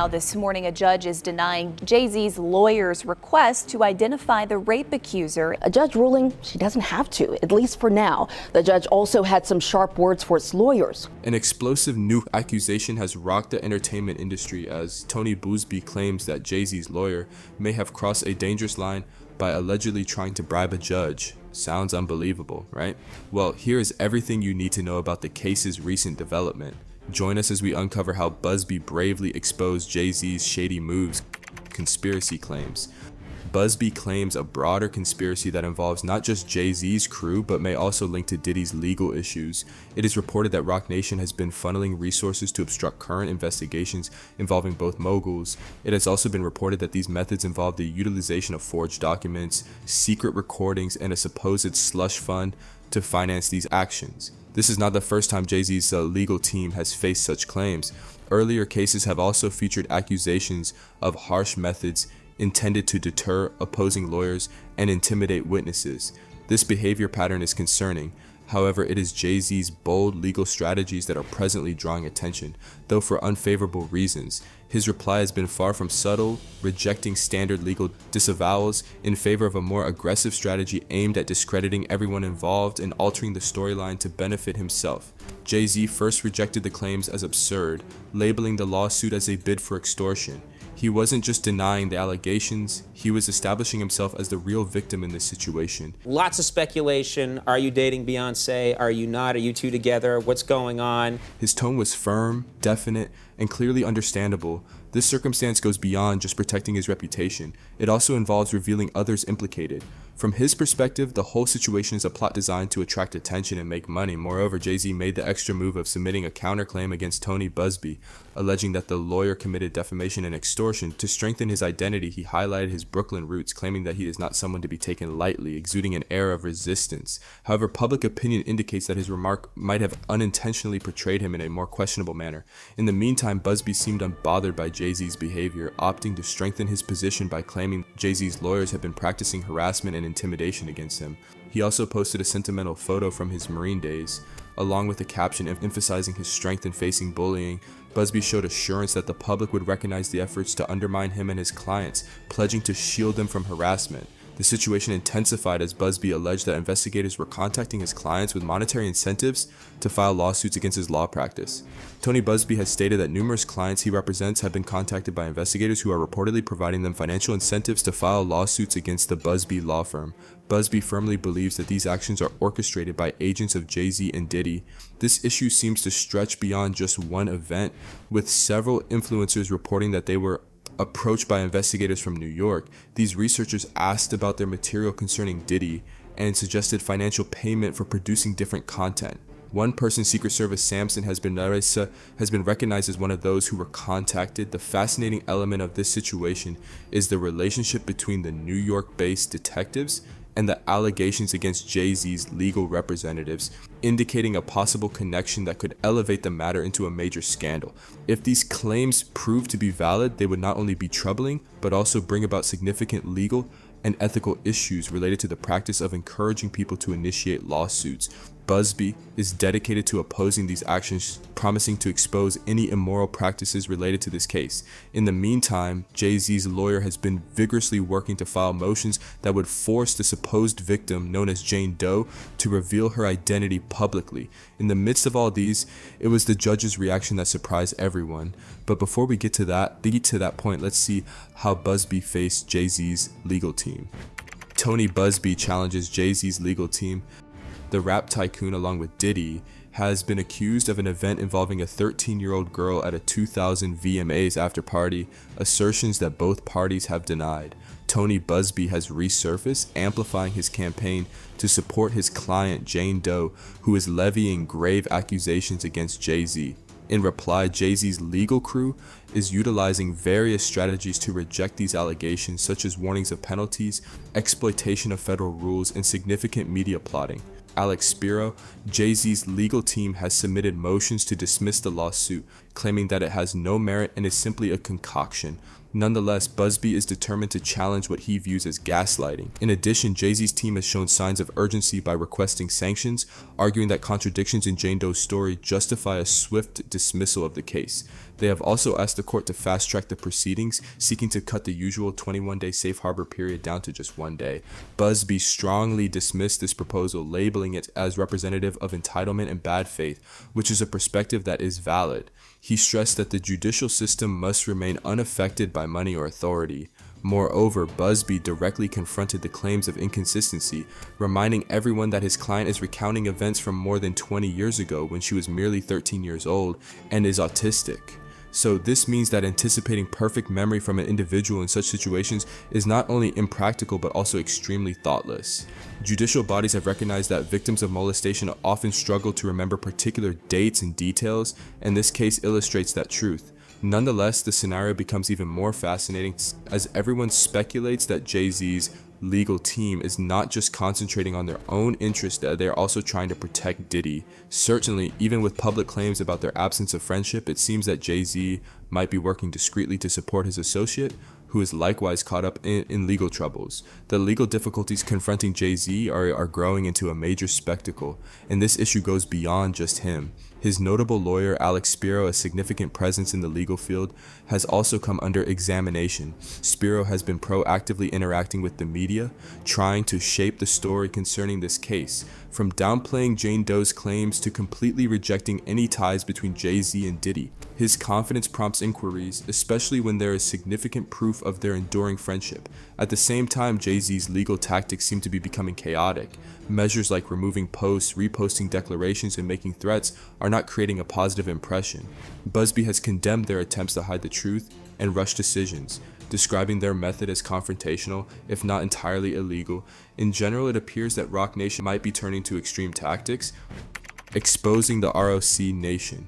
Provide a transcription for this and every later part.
Now, this morning, a judge is denying Jay-Z's lawyer's request to identify the rape accuser. A judge ruling she doesn't have to, at least for now. The judge also had some sharp words for its lawyers. An explosive new accusation has rocked the entertainment industry as Tony Buzbee claims that Jay-Z's lawyer may have crossed a dangerous line by allegedly trying to bribe a judge. Sounds unbelievable, right? Well, here is everything you need to know about the case's recent development. Join us as we uncover how Busby bravely exposed Jay-Z's shady moves, conspiracy claims. Busby claims a broader conspiracy that involves not just Jay-Z's crew, but may also link to Diddy's legal issues. It is reported that Roc Nation has been funneling resources to obstruct current investigations involving both moguls. It has also been reported that these methods involve the utilization of forged documents, secret recordings, and a supposed slush fund to finance these actions. This is not the first time Jay-Z's legal team has faced such claims. Earlier cases have also featured accusations of harsh methods intended to deter opposing lawyers and intimidate witnesses. This behavior pattern is concerning. However, it is Jay-Z's bold legal strategies that are presently drawing attention, though for unfavorable reasons. His reply has been far from subtle, rejecting standard legal disavowals in favor of a more aggressive strategy aimed at discrediting everyone involved and altering the storyline to benefit himself. Jay-Z first rejected the claims as absurd, labeling the lawsuit as a bid for extortion. He wasn't just denying the allegations, he was establishing himself as the real victim in this situation. Lots of speculation. Are you dating Beyonce? Are you not? Are you two together? What's going on? His tone was firm, definite, and clearly understandable. This circumstance goes beyond just protecting his reputation. It also involves revealing others implicated. From his perspective, the whole situation is a plot designed to attract attention and make money. Moreover, Jay-Z made the extra move of submitting a counterclaim against Tony Buzbee, alleging that the lawyer committed defamation and extortion. To strengthen his identity, he highlighted his Brooklyn roots, claiming that he is not someone to be taken lightly, exuding an air of resistance. However, public opinion indicates that his remark might have unintentionally portrayed him in a more questionable manner. In the meantime, Busby seemed unbothered by Jay-Z's behavior, opting to strengthen his position by claiming Jay-Z's lawyers have been practicing harassment and intimidation against him. He also posted a sentimental photo from his Marine days, along with a caption emphasizing his strength in facing bullying. Busby showed assurance that the public would recognize the efforts to undermine him and his clients, pledging to shield them from harassment. The situation intensified as Busby alleged that investigators were contacting his clients with monetary incentives to file lawsuits against his law practice. Tony Buzbee has stated that numerous clients he represents have been contacted by investigators who are reportedly providing them financial incentives to file lawsuits against the Buzbee law firm. Busby firmly believes that these actions are orchestrated by agents of Jay-Z and Diddy. This issue seems to stretch beyond just one event, with several influencers reporting that they were approached by investigators from New York. These researchers asked about their material concerning Diddy and suggested financial payment for producing different content. One person, Secret Service Samson, has been recognized as one of those who were contacted. The fascinating element of this situation is the relationship between the New York-based detectives and the allegations against Jay-Z's legal representatives, indicating a possible connection that could elevate the matter into a major scandal. If these claims prove to be valid, they would not only be troubling, but also bring about significant legal and ethical issues related to the practice of encouraging people to initiate lawsuits. Busby is dedicated to opposing these actions, promising to expose any immoral practices related to this case. In the meantime, Jay-Z's lawyer has been vigorously working to file motions that would force the supposed victim, known as Jane Doe, to reveal her identity publicly. In the midst of all these, it was the judge's reaction that surprised everyone. But before we get to that point, let's see how Busby faced Jay-Z's legal team. Tony Buzbee challenges Jay-Z's legal team. The rap tycoon, along with Diddy, has been accused of an event involving a 13-year-old girl at a 2000 VMAs after party, assertions that both parties have denied. Tony Buzbee has resurfaced, amplifying his campaign to support his client Jane Doe, who is levying grave accusations against Jay-Z. In reply, Jay-Z's legal crew is utilizing various strategies to reject these allegations, such as warnings of penalties, exploitation of federal rules, and significant media plotting. Alex Spiro, Jay-Z's legal team, has submitted motions to dismiss the lawsuit, claiming that it has no merit and is simply a concoction. Nonetheless, Busby is determined to challenge what he views as gaslighting. In addition, Jay-Z's team has shown signs of urgency by requesting sanctions, arguing that contradictions in Jane Doe's story justify a swift dismissal of the case. They have also asked the court to fast-track the proceedings, seeking to cut the usual 21-day safe harbor period down to just 1 day. Busby strongly dismissed this proposal, labeling it as representative of entitlement and bad faith, which is a perspective that is valid. He stressed that the judicial system must remain unaffected by money or authority. Moreover, Busby directly confronted the claims of inconsistency, reminding everyone that his client is recounting events from more than 20 years ago when she was merely 13 years old and is autistic. So this means that anticipating perfect memory from an individual in such situations is not only impractical but also extremely thoughtless. Judicial bodies have recognized that victims of molestation often struggle to remember particular dates and details, and this case illustrates that truth. Nonetheless, the scenario becomes even more fascinating as everyone speculates that Jay-Z's legal team is not just concentrating on their own interest, they are also trying to protect Diddy. Certainly, even with public claims about their absence of friendship, it seems that Jay-Z might be working discreetly to support his associate, who is likewise caught up in legal troubles. The legal difficulties confronting Jay-Z are growing into a major spectacle, and this issue goes beyond just him. His notable lawyer, Alex Spiro, a significant presence in the legal field, has also come under examination. Spiro has been proactively interacting with the media, trying to shape the story concerning this case, from downplaying Jane Doe's claims to completely rejecting any ties between Jay-Z and Diddy. His confidence prompts inquiries, especially when there is significant proof of their enduring friendship. At the same time, Jay-Z's legal tactics seem to be becoming chaotic. Measures like removing posts, reposting declarations, and making threats are not creating a positive impression. Busby has condemned their attempts to hide the truth and rush decisions, describing their method as confrontational, if not entirely illegal. In general, it appears that Roc Nation might be turning to extreme tactics, exposing the ROC Nation.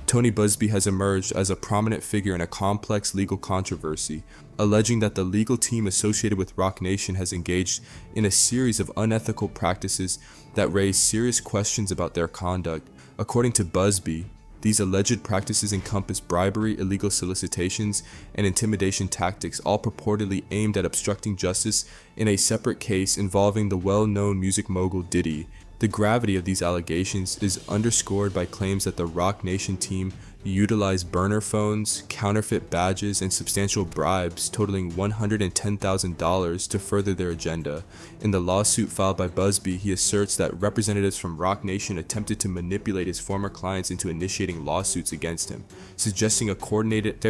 Tony Buzbee has emerged as a prominent figure in a complex legal controversy, alleging that the legal team associated with Roc Nation has engaged in a series of unethical practices that raise serious questions about their conduct. According to Busby, these alleged practices encompass bribery, illegal solicitations, and intimidation tactics, all purportedly aimed at obstructing justice in a separate case involving the well-known music mogul Diddy. The gravity of these allegations is underscored by claims that the Roc Nation team utilized burner phones, counterfeit badges, and substantial bribes totaling $110,000 to further their agenda. In the lawsuit filed by Busby, he asserts that representatives from Roc Nation attempted to manipulate his former clients into initiating lawsuits against him, suggesting a coordinated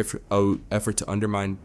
effort to undermine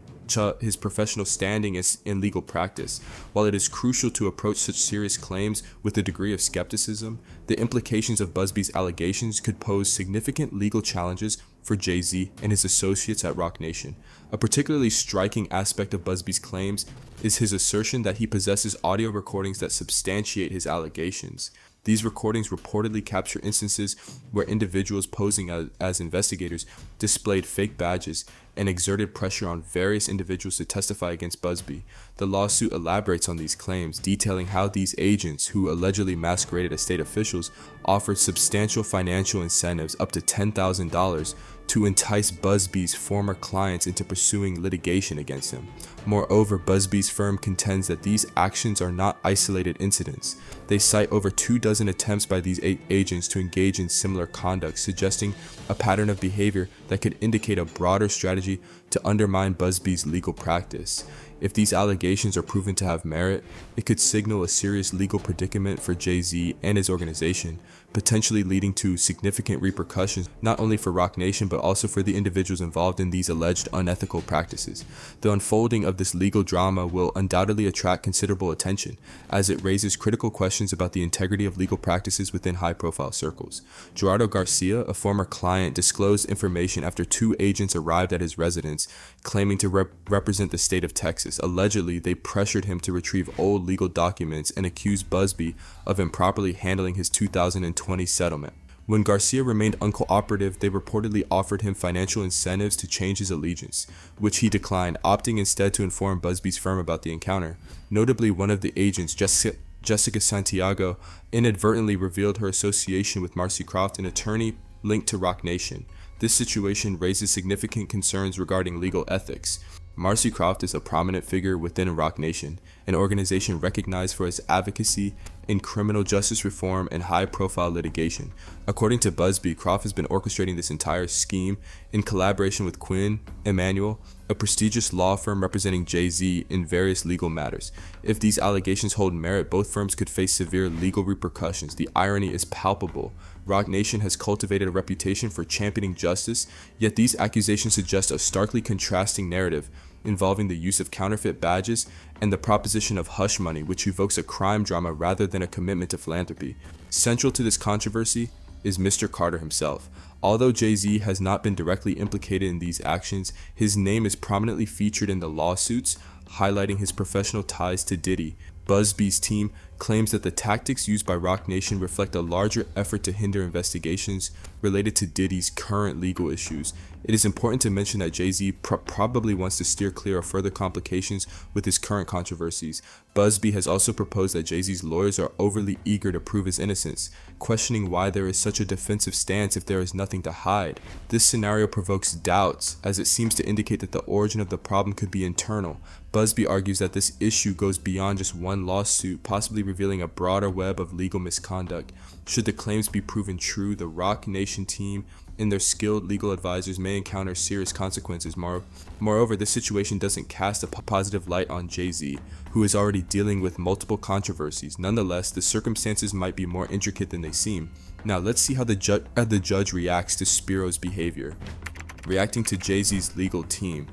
his professional standing in legal practice. While it is crucial to approach such serious claims with a degree of skepticism, the implications of Busby's allegations could pose significant legal challenges for Jay-Z and his associates at Roc Nation. A particularly striking aspect of Busby's claims is his assertion that he possesses audio recordings that substantiate his allegations. These recordings reportedly capture instances where individuals posing as investigators displayed fake badges and exerted pressure on various individuals to testify against Busby. The lawsuit elaborates on these claims, detailing how these agents, who allegedly masqueraded as state officials, offered substantial financial incentives up to $10,000 to entice Busby's former clients into pursuing litigation against him. Moreover, Busby's firm contends that these actions are not isolated incidents. They cite over 24 attempts by these agents to engage in similar conduct, suggesting a pattern of behavior that could indicate a broader strategy to undermine Busby's legal practice. If these allegations are proven to have merit, it could signal a serious legal predicament for Jay-Z and his organization, potentially leading to significant repercussions not only for Roc Nation but also for the individuals involved in these alleged unethical practices. The unfolding of this legal drama will undoubtedly attract considerable attention, as it raises critical questions about the integrity of legal practices within high-profile circles. Gerardo Garcia, a former client, disclosed information after 2 agents arrived at his residence, claiming to represent the state of Texas. Allegedly, they pressured him to retrieve old legal documents and accused Busby of improperly handling his 2020 settlement. When Garcia remained uncooperative, they reportedly offered him financial incentives to change his allegiance, which he declined, opting instead to inform Busby's firm about the encounter. Notably, one of the agents, Jessica Santiago, inadvertently revealed her association with Marcy Croft, an attorney linked to Roc Nation. This situation raises significant concerns regarding legal ethics. Marcy Croft is a prominent figure within Roc Nation, an organization recognized for its advocacy in criminal justice reform and high-profile litigation. According to Busby, Croft has been orchestrating this entire scheme in collaboration with Quinn Emanuel, a prestigious law firm representing Jay-Z in various legal matters. If these allegations hold merit, both firms could face severe legal repercussions. The irony is palpable. Roc Nation has cultivated a reputation for championing justice, yet these accusations suggest a starkly contrasting narrative involving the use of counterfeit badges and the proposition of hush money, which evokes a crime drama rather than a commitment to philanthropy. Central to this controversy is Mr. Carter himself. Although Jay-Z has not been directly implicated in these actions, his name is prominently featured in the lawsuits, highlighting his professional ties to Diddy. Busby's team claims that the tactics used by Roc Nation reflect a larger effort to hinder investigations related to Diddy's current legal issues. It is important to mention that Jay-Z probably wants to steer clear of further complications with his current controversies. Busby has also proposed that Jay-Z's lawyers are overly eager to prove his innocence, questioning why there is such a defensive stance if there is nothing to hide. This scenario provokes doubts, as it seems to indicate that the origin of the problem could be internal. Busby argues that this issue goes beyond just one lawsuit, possibly revealing a broader web of legal misconduct. Should the claims be proven true, the Roc Nation team and their skilled legal advisors may encounter serious consequences. Moreover, this situation doesn't cast a positive light on Jay-Z, who is already dealing with multiple controversies. Nonetheless, the circumstances might be more intricate than they seem. Now, let's see how the judge reacts to Spiro's behavior. Reacting to Jay-Z's legal team,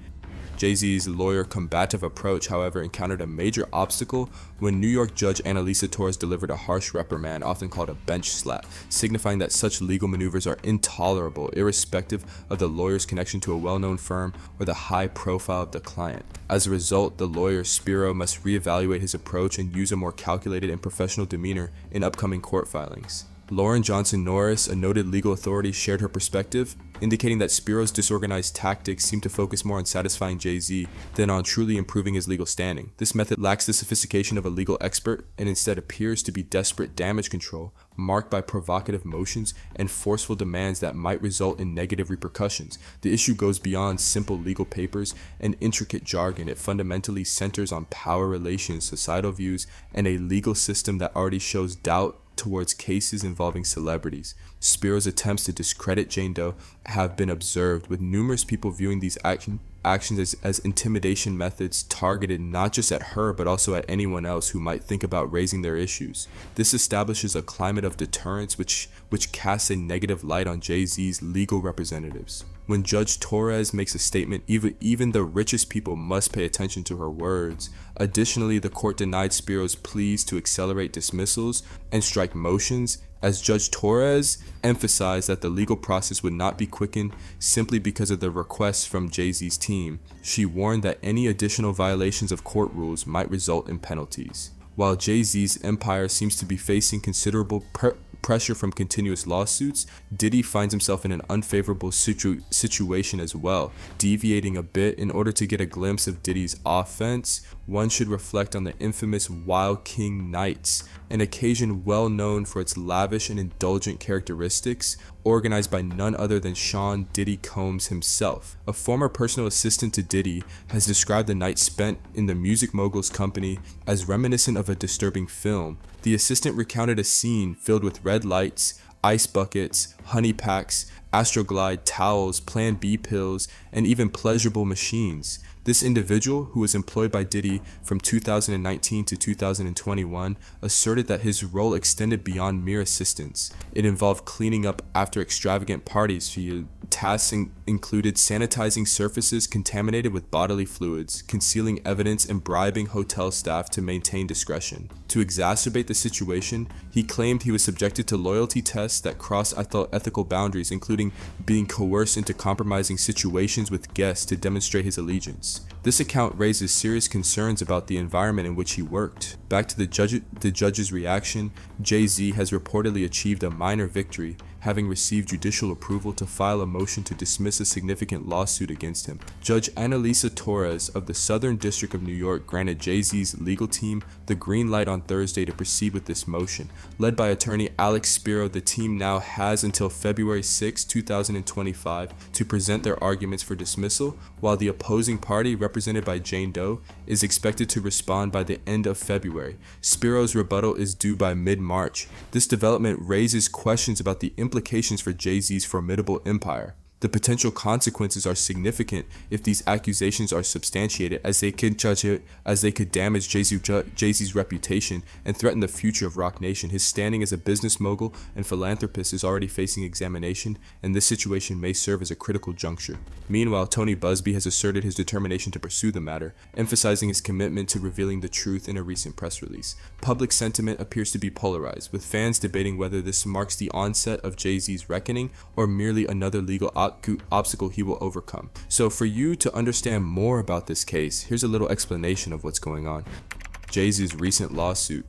Jay-Z's lawyer-combative approach, however, encountered a major obstacle when New York Judge Annalisa Torres delivered a harsh reprimand, often called a bench slap, signifying that such legal maneuvers are intolerable, irrespective of the lawyer's connection to a well-known firm or the high profile of the client. As a result, the lawyer Spiro must reevaluate his approach and use a more calculated and professional demeanor in upcoming court filings. Lauren Johnson Norris, a noted legal authority, shared her perspective, indicating that Spiro's disorganized tactics seem to focus more on satisfying Jay-Z than on truly improving his legal standing. This method lacks the sophistication of a legal expert and instead appears to be desperate damage control, marked by provocative motions and forceful demands that might result in negative repercussions. The issue goes beyond simple legal papers and intricate jargon. It fundamentally centers on power relations, societal views, and a legal system that already shows doubt towards cases involving celebrities. Spiro's attempts to discredit Jane Doe have been observed, with numerous people viewing these actions as intimidation methods targeted not just at her but also at anyone else who might think about raising their issues. This establishes a climate of deterrence which casts a negative light on Jay-Z's legal representatives. When Judge Torres makes a statement, even the richest people must pay attention to her words. Additionally, the court denied Spiro's pleas to accelerate dismissals and strike motions, as Judge Torres emphasized that the legal process would not be quickened simply because of the requests from Jay-Z's team. She warned that any additional violations of court rules might result in penalties. While Jay-Z's empire seems to be facing considerable pressure from continuous lawsuits, Diddy finds himself in an unfavorable situation as well. Deviating a bit in order to get a glimpse of Diddy's offense, one should reflect on the infamous Wild King Nights, an occasion well known for its lavish and indulgent characteristics, organized by none other than Sean Diddy Combs himself. A former personal assistant to Diddy has described the night spent in the music mogul's company as reminiscent of a disturbing film. The assistant recounted a scene filled with red lights, ice buckets, honey packs, Astroglide towels, Plan B pills, and even pleasurable machines. This individual, who was employed by Diddy from 2019 to 2021, asserted that his role extended beyond mere assistance. It involved cleaning up after extravagant parties. Tasks included sanitizing surfaces contaminated with bodily fluids, concealing evidence, and bribing hotel staff to maintain discretion. To exacerbate the situation, he claimed he was subjected to loyalty tests that crossed ethical boundaries, including being coerced into compromising situations with guests to demonstrate his allegiance. This account raises serious concerns about the environment in which he worked. Back to the judge's reaction, Jay-Z has reportedly achieved a minor victory, having received judicial approval to file a motion to dismiss a significant lawsuit against him. Judge Annalisa Torres of the Southern District of New York granted Jay-Z's legal team the green light on Thursday to proceed with this motion. Led by attorney Alex Spiro, the team now has until February 6, 2025 to present their arguments for dismissal, while the opposing party, represented by Jane Doe, is expected to respond by the end of February. Spiro's rebuttal is due by mid-March. This development raises questions about the implications for Jay-Z's formidable empire. The potential consequences are significant if these accusations are substantiated, as they could damage Jay-Z's reputation and threaten the future of Roc Nation. His standing as a business mogul and philanthropist is already facing examination, and this situation may serve as a critical juncture. Meanwhile, Tony Buzbee has asserted his determination to pursue the matter, emphasizing his commitment to revealing the truth in a recent press release. Public sentiment appears to be polarized, with fans debating whether this marks the onset of Jay-Z's reckoning or merely another legal obstacle he will overcome. So for you to understand more about this case, here's a little explanation of what's going on. Jay-Z's recent lawsuit.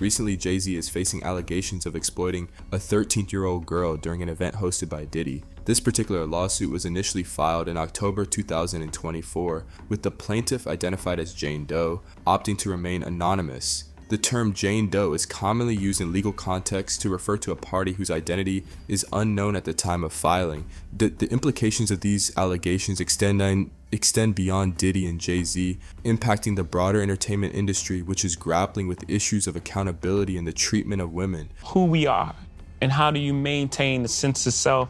Recently, Jay-Z is facing allegations of exploiting a 13-year-old girl during an event hosted by Diddy. This particular lawsuit was initially filed in October 2024, with the plaintiff identified as Jane Doe, opting to remain anonymous. The term Jane Doe is commonly used in legal contexts to refer to a party whose identity is unknown at the time of filing. The implications of these allegations extend beyond Diddy and Jay-Z, impacting the broader entertainment industry, which is grappling with issues of accountability and the treatment of women. Who we are, and how do you maintain the sense of self?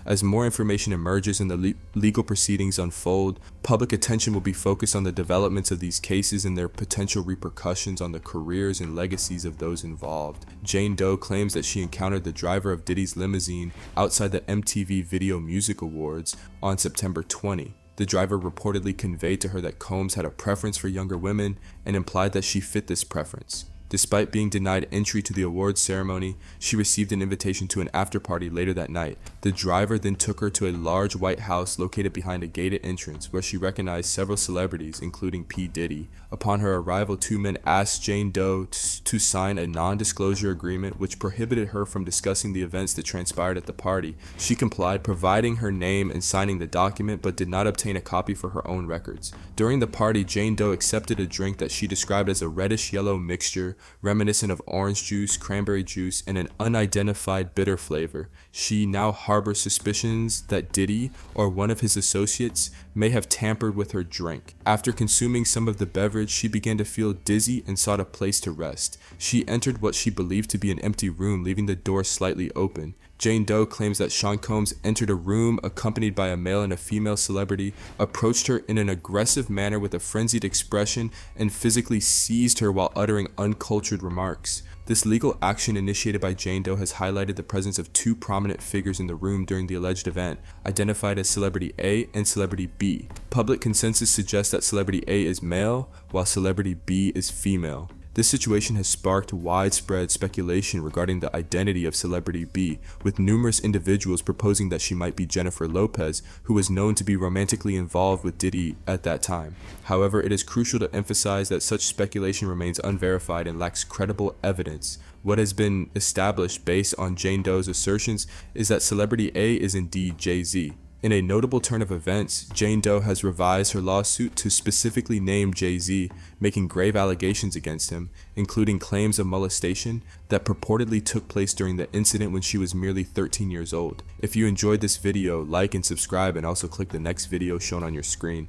As more information emerges and the legal proceedings unfold, public attention will be focused on the developments of these cases and their potential repercussions on the careers and legacies of those involved. Jane Doe claims that she encountered the driver of Diddy's limousine outside the MTV Video Music Awards on September 20. The driver reportedly conveyed to her that Combs had a preference for younger women and implied that she fit this preference. Despite being denied entry to the awards ceremony, she received an invitation to an after-party later that night. The driver then took her to a large white house located behind a gated entrance, where she recognized several celebrities, including P. Diddy. Upon her arrival, two men asked Jane Doe to sign a non-disclosure agreement which prohibited her from discussing the events that transpired at the party. She complied, providing her name and signing the document, but did not obtain a copy for her own records. During the party, Jane Doe accepted a drink that she described as a reddish-yellow mixture reminiscent of orange juice, cranberry juice, and an unidentified bitter flavor. She now harbors suspicions that Diddy or one of his associates may have tampered with her drink. After consuming some of the beverage, she began to feel dizzy and sought a place to rest. She entered what she believed to be an empty room, leaving the door slightly open. Jane Doe claims that Sean Combs entered a room accompanied by a male and a female celebrity, approached her in an aggressive manner with a frenzied expression, and physically seized her while uttering uncultured remarks. This legal action initiated by Jane Doe has highlighted the presence of two prominent figures in the room during the alleged event, identified as Celebrity A and Celebrity B. Public consensus suggests that Celebrity A is male, while Celebrity B is female. This situation has sparked widespread speculation regarding the identity of Celebrity B, with numerous individuals proposing that she might be Jennifer Lopez, who was known to be romantically involved with Diddy at that time. However, it is crucial to emphasize that such speculation remains unverified and lacks credible evidence. What has been established based on Jane Doe's assertions is that Celebrity A is indeed Jay-Z. In a notable turn of events, Jane Doe has revised her lawsuit to specifically name Jay-Z, making grave allegations against him, including claims of molestation that purportedly took place during the incident when she was merely 13 years old. If you enjoyed this video, like and subscribe, and also click the next video shown on your screen.